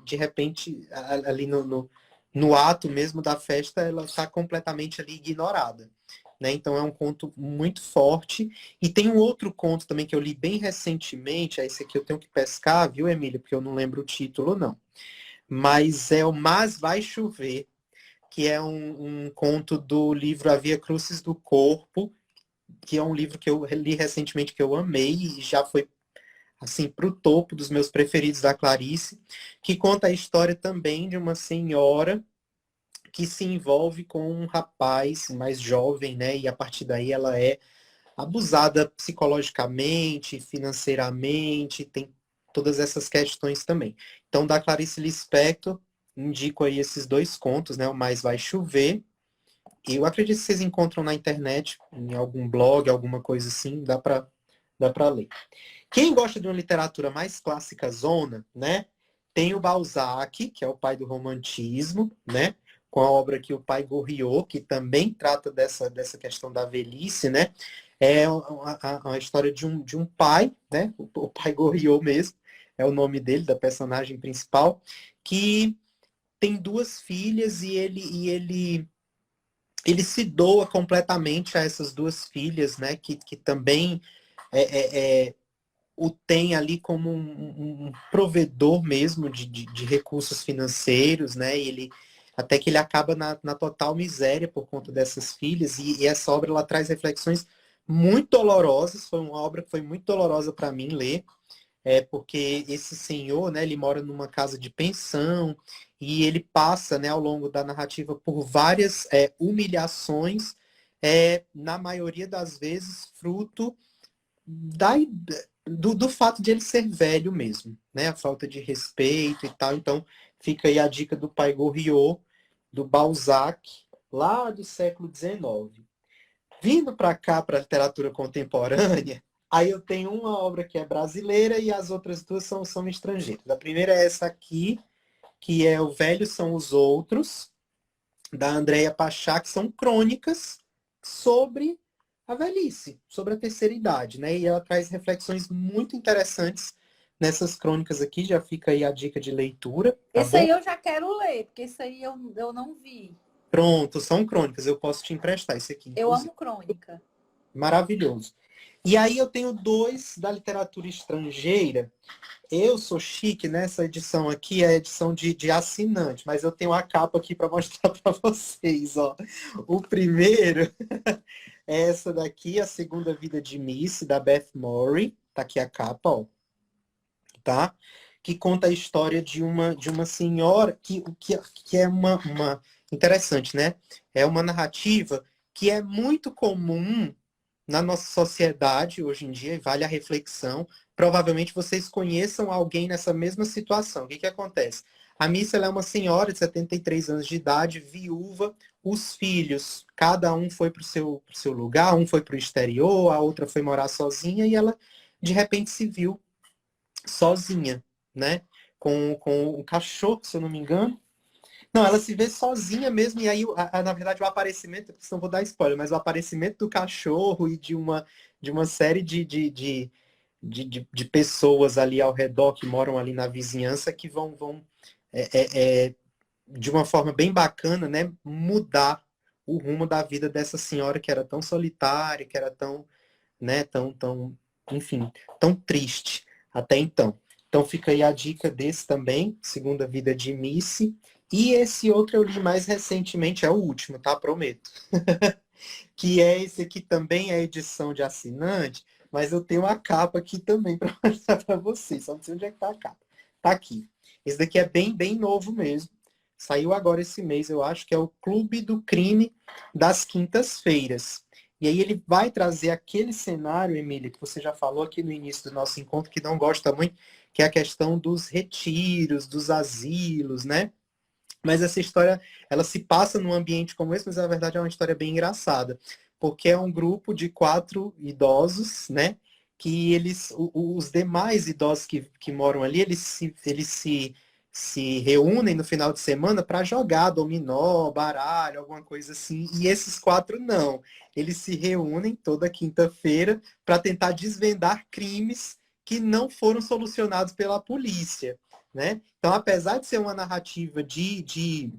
[SPEAKER 2] de repente, ali no ato mesmo da festa, ela está completamente ali ignorada. Né? Então é um conto muito forte. E tem um outro conto também que eu li bem recentemente, esse aqui eu tenho que pescar, viu, Emília? Porque eu não lembro o título, não. Mas é o Mas Vai Chover, que é um conto do livro A Via Crucis do Corpo, que é um livro que eu li recentemente que eu amei e já foi assim para o topo dos meus preferidos da Clarice, que conta a história também de uma senhora que se envolve com um rapaz mais jovem, né? E a partir daí ela é abusada psicologicamente, financeiramente, tem todas essas questões também. Então, da Clarice Lispector, indico aí esses dois contos, né? O Mais Vai Chover Eu acredito que vocês encontram na internet, em algum blog, alguma coisa assim, dá para ler. Quem gosta de uma literatura mais clássica zona, né? Tem o Balzac, que é o pai do romantismo, né? Com a obra aqui, O Pai Goriot, que também trata dessa questão da velhice, né? É a história de um pai, né? O pai Goriot mesmo, é o nome dele, da personagem principal, que tem duas filhas e ele se doa completamente a essas duas filhas, né? Que também o tem ali como um provedor mesmo de recursos financeiros, né? E até que ele acaba na total miséria por conta dessas filhas. E essa obra ela traz reflexões muito dolorosas. Foi uma obra que foi muito dolorosa para mim ler. Porque esse senhor, né, ele mora numa casa de pensão e ele passa, né, ao longo da narrativa por várias humilhações, na maioria das vezes fruto da, do fato de ele ser velho mesmo, né, a falta de respeito e tal. Então fica aí a dica do Pai Goriot, do Balzac, lá do século XIX. Vindo para cá, para a literatura contemporânea, aí eu tenho uma obra que é brasileira e as outras duas são estrangeiras. A primeira é essa aqui, que é O Velho São os Outros, da Andréia Pachá, que são crônicas sobre a velhice, sobre a terceira idade, né? E ela traz reflexões muito interessantes nessas crônicas aqui, já fica aí a dica de leitura, tá
[SPEAKER 1] Esse
[SPEAKER 2] bom?
[SPEAKER 1] aí eu já quero ler, porque esse aí eu não vi.
[SPEAKER 2] Pronto, são crônicas, eu posso te emprestar esse aqui,
[SPEAKER 1] Eu
[SPEAKER 2] inclusive.
[SPEAKER 1] amo crônica.
[SPEAKER 2] Maravilhoso. E aí eu tenho dois da literatura estrangeira. Eu sou chique, nessa edição aqui, é a edição de assinante, mas eu tenho a capa aqui para mostrar para vocês, ó. O primeiro é essa daqui, A Segunda Vida de Missy, da Beth Morrey. Tá aqui a capa, ó, tá? Que conta a história de uma senhora que é uma... Interessante, né? É uma narrativa que é muito comum na nossa sociedade hoje em dia, e vale a reflexão. Provavelmente vocês conheçam alguém nessa mesma situação. O que acontece? A Missa ela é uma senhora de 73 anos de idade, viúva, os filhos, cada um foi para o seu lugar, um foi para o exterior, a outra foi morar sozinha, e ela, de repente, se viu sozinha, né? Com um cachorro, se eu não me engano. Não, ela se vê sozinha mesmo, e aí, na verdade, o aparecimento, não vou dar spoiler, mas o aparecimento do cachorro e de uma série de pessoas ali ao redor que moram ali na vizinhança que vão de uma forma bem bacana, né, mudar o rumo da vida dessa senhora que era tão solitária, que era tão, né, enfim, tão triste até então. Então fica aí a dica desse também, Segunda Vida de Missy. E esse outro eu li mais recentemente, é o último, tá? Prometo. Que é esse aqui também é edição de assinante, mas eu tenho a capa aqui também para mostrar para vocês. Só não sei onde é que tá a capa. Tá aqui. Esse daqui é bem, bem novo mesmo. Saiu agora esse mês, eu acho que é o Clube do Crime das Quintas-Feiras. E aí ele vai trazer aquele cenário, Emília, que você já falou aqui no início do nosso encontro, que não gosta muito, que é a questão dos retiros, dos asilos, né? Mas essa história, ela se passa num ambiente como esse, mas na verdade é uma história bem engraçada, porque é um grupo de 4 idosos, né? Que os demais idosos que moram ali, eles se reúnem no final de semana para jogar dominó, baralho, alguma coisa assim. E esses 4 não. Eles se reúnem toda quinta-feira para tentar desvendar crimes que não foram solucionados pela polícia, né? Então, apesar de ser uma narrativa de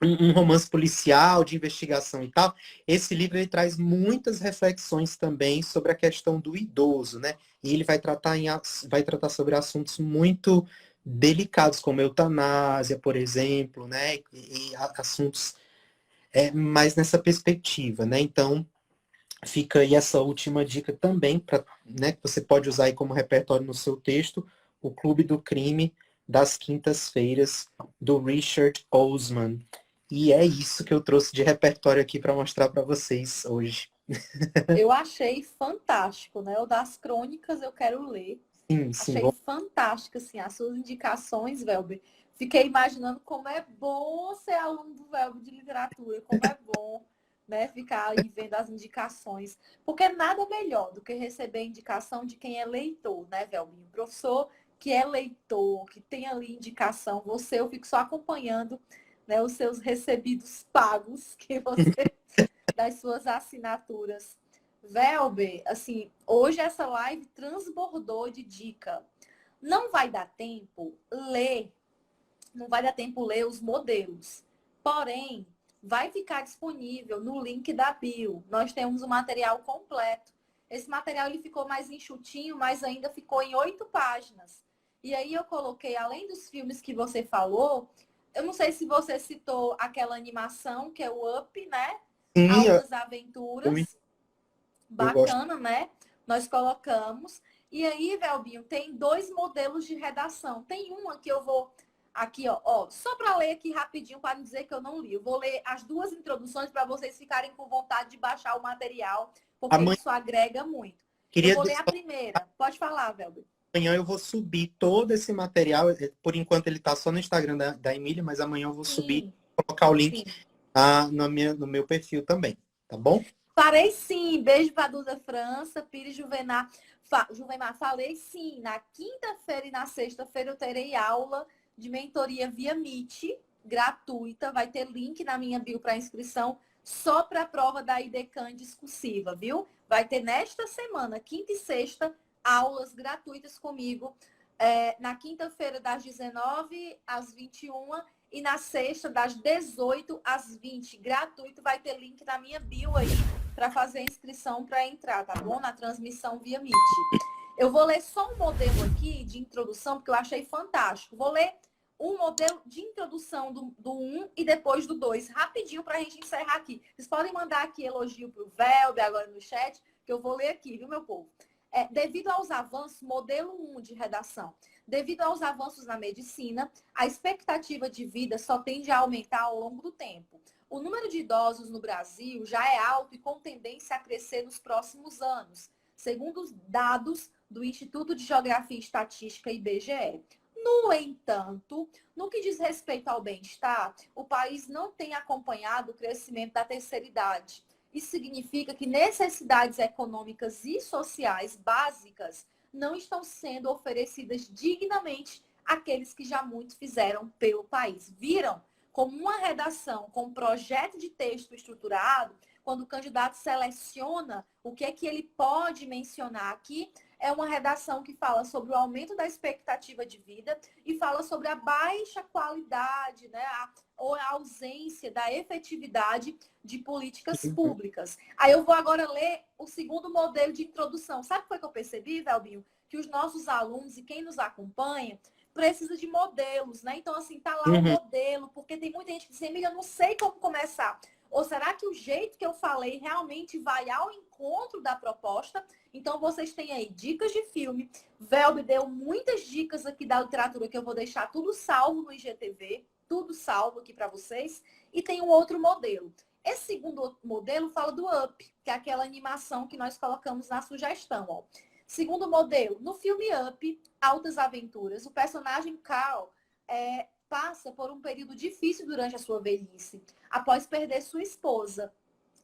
[SPEAKER 2] um romance policial, de investigação e tal, esse livro ele traz muitas reflexões também sobre a questão do idoso, né? E ele vai tratar sobre assuntos muito delicados, como eutanásia, por exemplo, né? E assuntos mais nessa perspectiva, né? Então, fica aí essa última dica também, né, que você pode usar aí como repertório no seu texto, O Clube do Crime das Quintas-Feiras, do Richard Osman. E é isso que eu trouxe de repertório aqui para mostrar para vocês hoje.
[SPEAKER 1] Eu achei fantástico, né? O das crônicas eu quero ler.
[SPEAKER 2] Sim, sim,
[SPEAKER 1] Achei
[SPEAKER 2] bom.
[SPEAKER 1] fantástico, assim, as suas indicações, Velber, Fiquei imaginando como é bom ser aluno do Velbe de literatura, como é bom, né, ficar aí vendo as indicações. Porque nada melhor do que receber indicação de quem é leitor, né, Velbinho? Professor que é leitor, que tem ali indicação. Você, eu fico só acompanhando, né, os seus recebidos pagos que você das suas assinaturas. Velber, assim, hoje essa live transbordou de dica. Não vai dar tempo ler, não vai dar tempo ler os modelos. Porém, vai ficar disponível no link da bio. Nós temos o material completo. Esse material ele ficou mais enxutinho, mas ainda ficou em 8 páginas. E aí eu coloquei, além dos filmes que você falou, eu não sei se você citou aquela animação que é o Up, né?
[SPEAKER 2] Sim,
[SPEAKER 1] Altas
[SPEAKER 2] eu, me-
[SPEAKER 1] Aventuras.
[SPEAKER 2] eu gosto.
[SPEAKER 1] Bacana, né? Nós colocamos. E aí, Velbinho, tem 2 modelos de redação. Tem uma que eu vou aqui, ó só para ler aqui rapidinho, para não dizer que eu não li. Eu vou ler as 2 introduções para vocês ficarem com vontade de baixar o material, porque
[SPEAKER 2] Amanhã,
[SPEAKER 1] isso agrega muito. Eu
[SPEAKER 2] queria,
[SPEAKER 1] vou ler a primeira. Pode falar, Velbinho.
[SPEAKER 2] amanhã eu vou subir todo esse material. Por enquanto ele está só no Instagram da Emília, mas amanhã eu vou subir
[SPEAKER 1] Sim,
[SPEAKER 2] e colocar o link
[SPEAKER 1] sim.
[SPEAKER 2] no meu perfil também, tá bom?
[SPEAKER 1] Farei sim. Beijo para Duda França, Pires Juvenar. Juvenar, falei sim. Na quinta-feira e na sexta-feira eu terei aula de mentoria via Meet, gratuita. Vai ter link na minha bio para inscrição, só para a prova da IDECAN discursiva, viu? Vai ter nesta semana, quinta e sexta, aulas gratuitas comigo. Na quinta-feira, das 19 às 21 e na sexta, das 18 às 20. Gratuito, vai ter link na minha bio aí para fazer a inscrição para entrar, tá bom? Na transmissão via Meet. Eu vou ler só um modelo aqui de introdução, porque eu achei fantástico. Vou ler um modelo de introdução do 1 e depois do 2, rapidinho para a gente encerrar aqui. Vocês podem mandar aqui elogio para o Velbe agora no chat, que eu vou ler aqui, viu, meu povo? Devido aos avanços, modelo 1 de redação. Devido aos avanços na medicina, a expectativa de vida só tende a aumentar ao longo do tempo. O número de idosos no Brasil já é alto e com tendência a crescer nos próximos anos, segundo os dados do Instituto de Geografia e Estatística, IBGE. No entanto, no que diz respeito ao bem-estar, o país não tem acompanhado o crescimento da terceira idade. Isso significa que necessidades econômicas e sociais básicas não estão sendo oferecidas dignamente àqueles que já muito fizeram pelo país. Viram? Como uma redação com um projeto de texto estruturado, quando o candidato seleciona o que é que ele pode mencionar aqui, é uma redação que fala sobre o aumento da expectativa de vida e fala sobre a baixa qualidade, né, ou a ausência da efetividade de políticas públicas. Aí eu vou agora ler o segundo modelo de introdução. Sabe o que foi que eu percebi, Velbinho? Que os nossos alunos e quem nos acompanha precisa de modelos, né? Então, assim, tá lá o
[SPEAKER 2] Uhum.
[SPEAKER 1] modelo, porque tem muita gente que diz, Emília, eu não sei como começar. Ou será que o jeito que eu falei realmente vai ao encontro da proposta? Então, vocês têm aí dicas de filme. Velbe deu muitas dicas aqui da literatura que eu vou deixar tudo salvo no IGTV, tudo salvo aqui para vocês. E tem um outro modelo. Esse segundo modelo fala do Up, que é aquela animação que nós colocamos na sugestão, ó. Segundo modelo, no filme Up, Altas Aventuras, o personagem Carl passa por um período difícil durante a sua velhice, após perder sua esposa.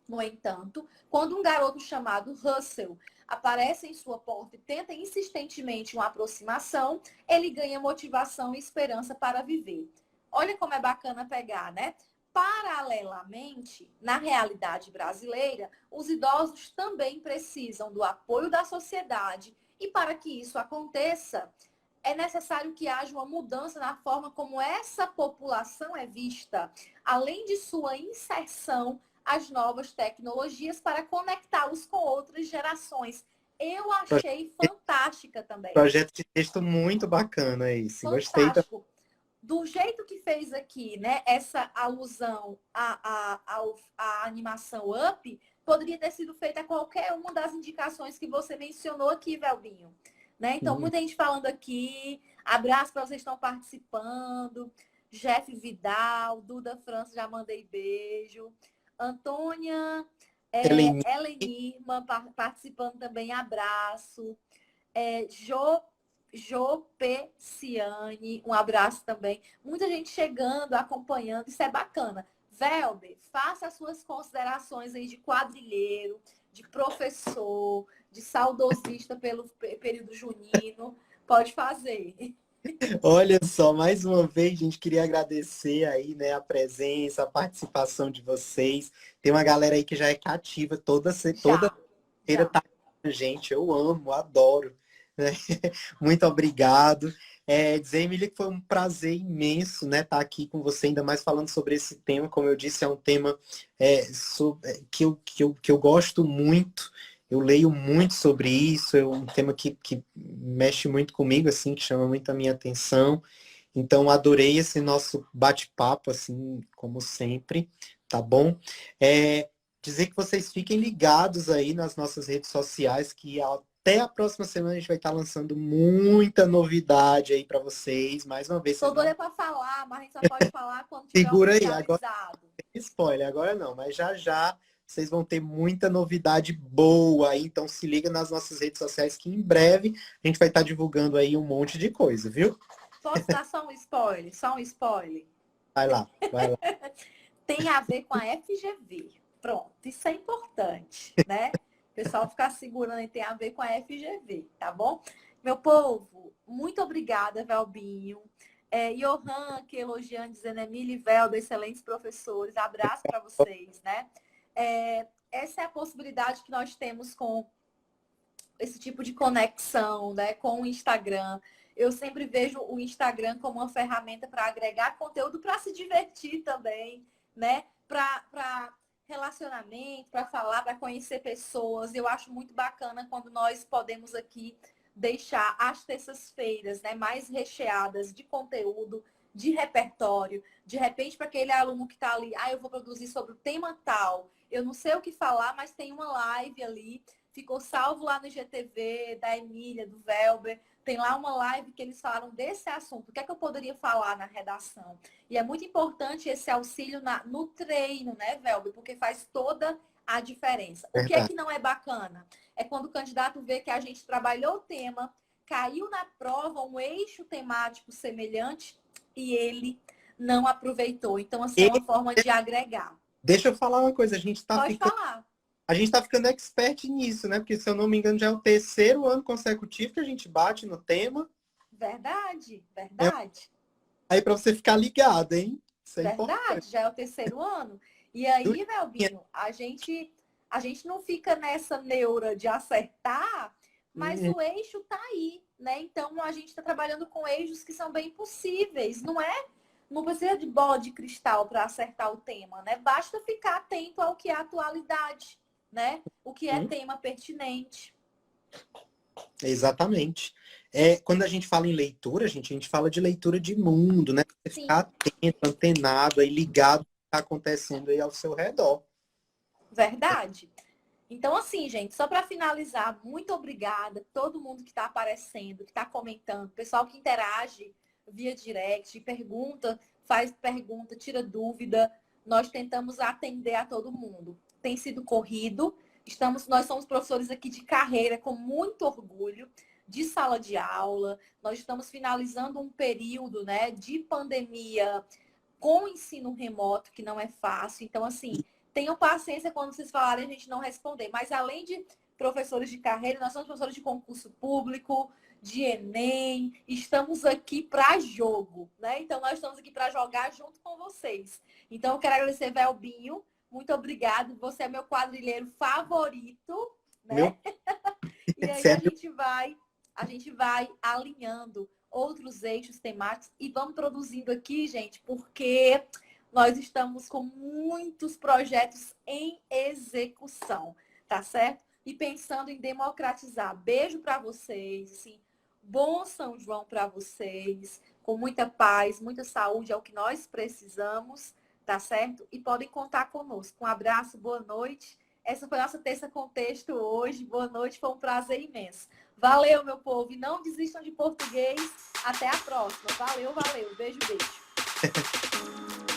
[SPEAKER 1] No entanto, quando um garoto chamado Russell aparece em sua porta e tenta insistentemente uma aproximação, ele ganha motivação e esperança para viver. Olha como é bacana pegar, né? Paralelamente, na realidade brasileira, os idosos também precisam do apoio da sociedade e para que isso aconteça, é necessário que haja uma mudança na forma como essa população é vista, além de sua inserção às novas tecnologias para conectá-los com outras gerações. Eu achei fantástica também.
[SPEAKER 2] Projeto de texto muito bacana esse. Gostei também.
[SPEAKER 1] Fantástico. Do jeito que fez aqui, né, essa alusão à animação Up, poderia ter sido feita qualquer uma das indicações que você mencionou aqui, Velbinho. Né? Então, muita gente falando aqui. Abraço para vocês que estão participando. Jeff Vidal, Duda França, já mandei beijo. Antônia Helenirma participando também, abraço. Jo Jopeciane, um abraço também. Muita gente chegando, acompanhando, isso é bacana. Velber, faça as suas considerações aí de quadrilheiro, de professor, de saudosista pelo período junino. Pode fazer.
[SPEAKER 2] Olha só, mais uma vez, gente, queria agradecer aí, né, a presença, a participação de vocês. Tem uma galera aí que já é cativa, toda
[SPEAKER 1] Já,
[SPEAKER 2] feira
[SPEAKER 1] já.
[SPEAKER 2] tá com a gente. Eu amo, adoro, né? Muito obrigado. Dizer, Emília, que foi um prazer imenso, né, estar aqui com você, ainda mais falando sobre esse tema. Como eu disse, é um tema que eu gosto muito. Eu leio muito sobre isso, é um tema que mexe muito comigo, assim, que chama muito a minha atenção. Então, adorei esse nosso bate-papo, assim, como sempre, tá bom? Dizer que vocês fiquem ligados aí nas nossas redes sociais, que até a próxima semana a gente vai estar lançando muita novidade aí para vocês. Mais uma vez,
[SPEAKER 1] Tô
[SPEAKER 2] vocês não
[SPEAKER 1] doida para falar, mas a gente só pode falar quando tiver
[SPEAKER 2] segura aí, agora
[SPEAKER 1] oficializado.
[SPEAKER 2] spoiler, agora não, mas já já vocês vão ter muita novidade boa aí, então se liga nas nossas redes sociais que em breve a gente vai estar divulgando aí um monte de coisa, viu?
[SPEAKER 1] Posso dar só um spoiler? Só um spoiler?
[SPEAKER 2] Vai lá, vai lá.
[SPEAKER 1] Tem a ver com a FGV. Pronto, isso é importante, né? O pessoal ficar segurando e tem a ver com a FGV, tá bom? Meu povo, muito obrigada, Velbinho. Johan, que elogiando, dizendo Emília e Velda, excelentes professores. Abraço para vocês, né? Essa é a possibilidade que nós temos com esse tipo de conexão, né, com o Instagram. Eu sempre vejo o Instagram como uma ferramenta para agregar conteúdo, para se divertir também, né? Para relacionamento, para falar, para conhecer pessoas. Eu acho muito bacana quando nós podemos aqui deixar as terças-feiras, né, mais recheadas de conteúdo, de repertório. De repente, para aquele aluno que está ali, eu vou produzir sobre o tema tal. Eu não sei o que falar, mas tem uma live ali. Ficou salvo lá no IGTV, da Emília, do Velber. Tem lá uma live que eles falaram desse assunto. O que é que eu poderia falar na redação? E é muito importante esse auxílio no treino, né, Velber? Porque faz toda a diferença. O que é
[SPEAKER 2] Verdade.
[SPEAKER 1] que não é bacana? É quando o candidato vê que a gente trabalhou o tema, caiu na prova um eixo temático semelhante e ele não aproveitou. Então, assim, é
[SPEAKER 2] E
[SPEAKER 1] uma forma de agregar.
[SPEAKER 2] deixa eu falar uma coisa,
[SPEAKER 1] Pode falar.
[SPEAKER 2] a gente tá ficando expert nisso, né? Porque se eu não me engano já é o terceiro ano consecutivo que a gente bate no tema.
[SPEAKER 1] Verdade,
[SPEAKER 2] É,
[SPEAKER 1] verdade.
[SPEAKER 2] aí para você ficar ligado, hein? Isso é importante.
[SPEAKER 1] Verdade, já é o terceiro ano. E
[SPEAKER 2] Do-
[SPEAKER 1] aí, Velbinho, a gente não fica nessa neura de acertar, mas
[SPEAKER 2] Hum,
[SPEAKER 1] o eixo tá aí, né? Então a gente está trabalhando com eixos que são bem possíveis, não é? Não precisa de bola de cristal para acertar o tema, né? Basta ficar atento ao que é atualidade, né? O que é
[SPEAKER 2] hum,
[SPEAKER 1] tema pertinente.
[SPEAKER 2] exatamente. Quando a gente fala em leitura, a gente fala de leitura de mundo, né? Você ficar
[SPEAKER 1] Sim,
[SPEAKER 2] atento, antenado, aí ligado ao que está acontecendo aí ao seu redor.
[SPEAKER 1] verdade. Então, assim, gente, só para finalizar, muito obrigada a todo mundo que está aparecendo, que está comentando, pessoal que interage via direct, pergunta, faz pergunta, tira dúvida. Nós tentamos atender a todo mundo. Tem sido corrido. Nós somos professores aqui de carreira com muito orgulho, de sala de aula. Nós estamos finalizando um período, né, de pandemia com ensino remoto, que não é fácil. Então, assim, tenham paciência quando vocês falarem a gente não responder. Mas além de professores de carreira, nós somos professores de concurso público, de Enem, estamos aqui para jogo, né? Então, nós estamos aqui para jogar junto com vocês. Então, eu quero agradecer, Velbinho. Muito obrigado. Você é meu quadrilheiro favorito,
[SPEAKER 2] Meu,
[SPEAKER 1] né? E aí
[SPEAKER 2] sério,
[SPEAKER 1] a gente vai alinhando outros eixos temáticos e vamos produzindo aqui, gente, porque nós estamos com muitos projetos em execução, tá certo? E pensando em democratizar. Beijo para vocês, assim, bom São João para vocês, com muita paz, muita saúde, é o que nós precisamos, tá certo? E podem contar conosco. Um abraço, boa noite. Essa foi a nossa terça contexto hoje. Boa noite, foi um prazer imenso. Valeu, meu povo. E não desistam de português. Até a próxima. Valeu, valeu. Beijo, beijo.